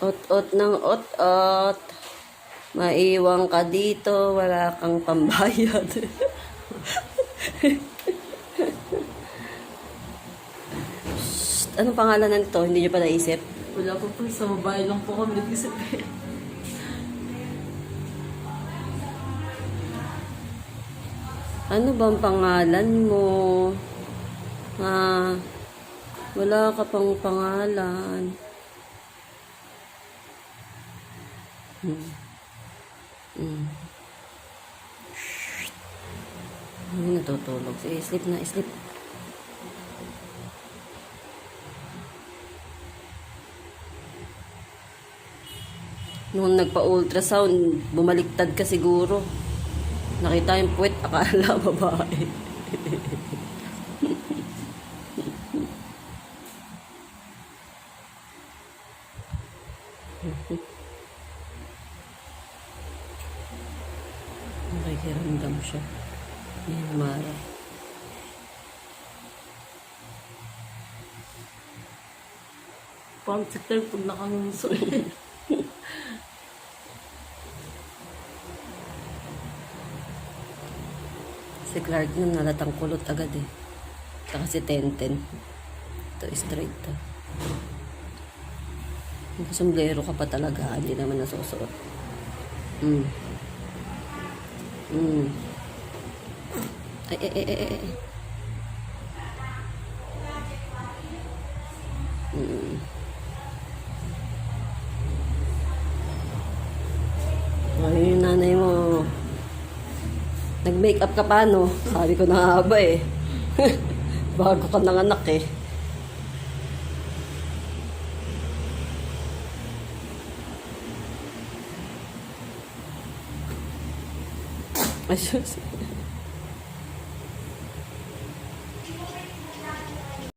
Ot-ot ng ot-ot. Maiwan ka dito, wala kang pambayad. Shh, anong pangalan nito? Hindi nyo pa naisip? Wala po po, sa babae lang po kami nag-isip eh. Ano bang pangalan mo? Ha? Wala ka pang pangalan. Ay, natutulog. Sige, sleep na, sleep. Nung nagpa-ultrasound, bumaliktad ka siguro. Nakita yung puwet, akala babae. Nakikiramdam siya. Yan, Mara. Parang si Claire pag nakanguso eh. Si Clark nun, nalatang kulot agad eh. Saka si Tenten. Ito, straight to. Sombrero ka pa talaga, hindi naman nasusuot. Ay. Ay, yung nanay mo. Nag-makeup ka pa, no? Sabi ko na nga ba eh. Bago ka nanganak eh. Ay, sus.